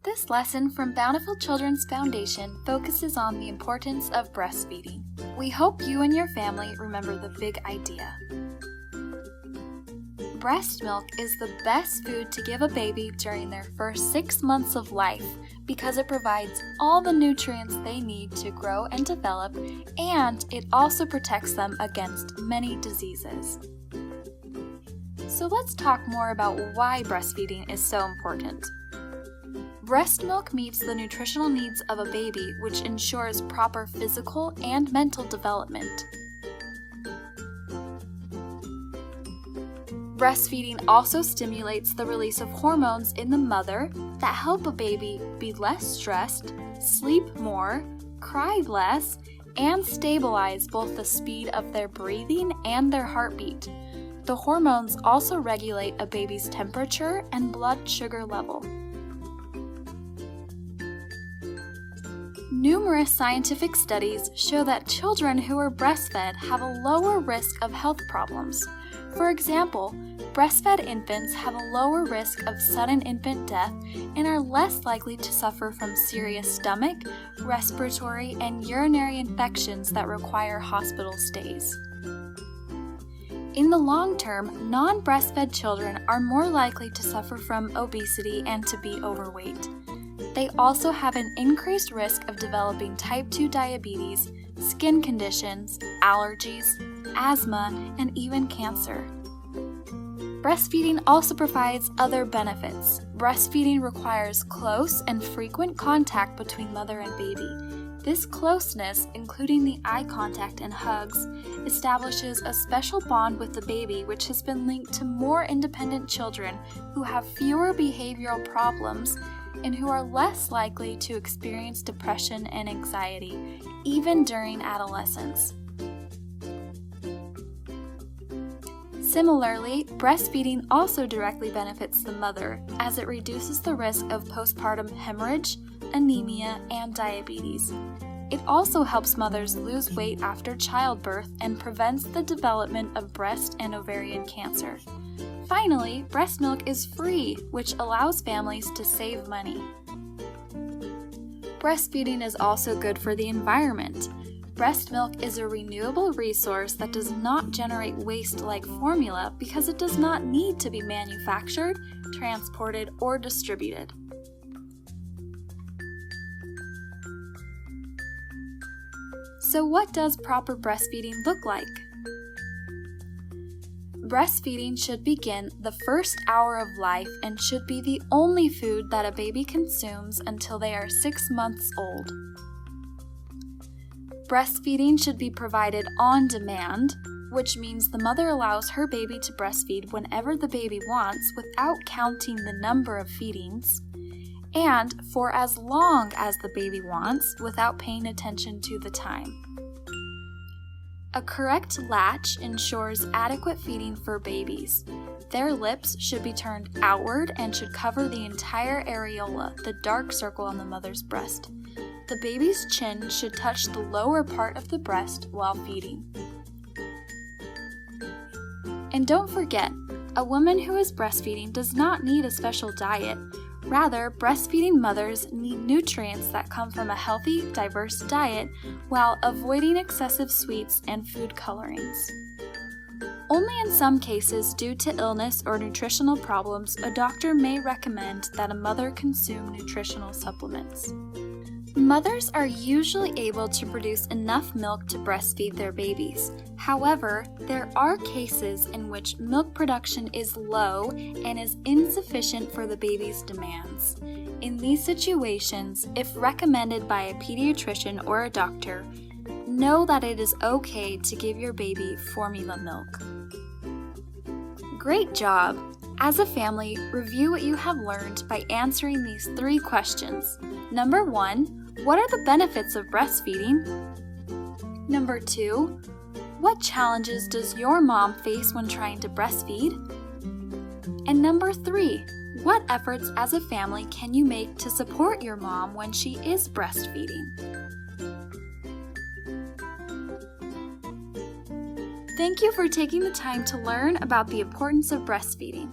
This lesson from Bountiful Children's Foundation focuses on the importance of breastfeeding. We hope you and your family remember the big idea. Breast milk is the best food to give a baby during their first 6 months of life because it provides all the nutrients they need to grow and develop, and it also protects them against many diseases. So let's talk more about why breastfeeding is so important. Breast milk meets the nutritional needs of a baby, which ensures proper physical and mental development. Breastfeeding also stimulates the release of hormones in the mother that help a baby be less stressed, sleep more, cry less, and stabilize both the speed of their breathing and their heartbeat. The hormones also regulate a baby's temperature and blood sugar level. Numerous scientific studies show that children who are breastfed have a lower risk of health problems. For example, breastfed infants have a lower risk of sudden infant death and are less likely to suffer from serious stomach, respiratory, and urinary infections that require hospital stays. In the long term, non-breastfed children are more likely to suffer from obesity and to be overweight. They also have an increased risk of developing type 2 diabetes, skin conditions, allergies, asthma, and even cancer. Breastfeeding also provides other benefits. Breastfeeding requires close and frequent contact between mother and baby. This closeness, including the eye contact and hugs, establishes a special bond with the baby, which has been linked to more independent children who have fewer behavioral problems and who are less likely to experience depression and anxiety, even during adolescence. Similarly, breastfeeding also directly benefits the mother, as it reduces the risk of postpartum hemorrhage, anemia, and diabetes. It also helps mothers lose weight after childbirth and prevents the development of breast and ovarian cancer. Finally, breast milk is free, which allows families to save money. Breastfeeding is also good for the environment. Breast milk is a renewable resource that does not generate waste like formula because it does not need to be manufactured, transported, or distributed. So what does proper breastfeeding look like? Breastfeeding should begin the first hour of life and should be the only food that a baby consumes until they are 6 months old. Breastfeeding should be provided on demand, which means the mother allows her baby to breastfeed whenever the baby wants without counting the number of feedings, and for as long as the baby wants without paying attention to the time. A correct latch ensures adequate feeding for babies. Their lips should be turned outward and should cover the entire areola, the dark circle on the mother's breast. The baby's chin should touch the lower part of the breast while feeding. And don't forget, a woman who is breastfeeding does not need a special diet. Rather, breastfeeding mothers need nutrients that come from a healthy, diverse diet while avoiding excessive sweets and food colorings. Only in some cases, due to illness or nutritional problems, a doctor may recommend that a mother consume nutritional supplements. Mothers are usually able to produce enough milk to breastfeed their babies. However, there are cases in which milk production is low and is insufficient for the baby's demands. In these situations, if recommended by a pediatrician or a doctor, know that it is okay to give your baby formula milk. Great job! As a family, review what you have learned by answering these 3 questions. Number 1, what are the benefits of breastfeeding? Number 2, what challenges does your mom face when trying to breastfeed? And number 3, what efforts as a family can you make to support your mom when she is breastfeeding? Thank you for taking the time to learn about the importance of breastfeeding.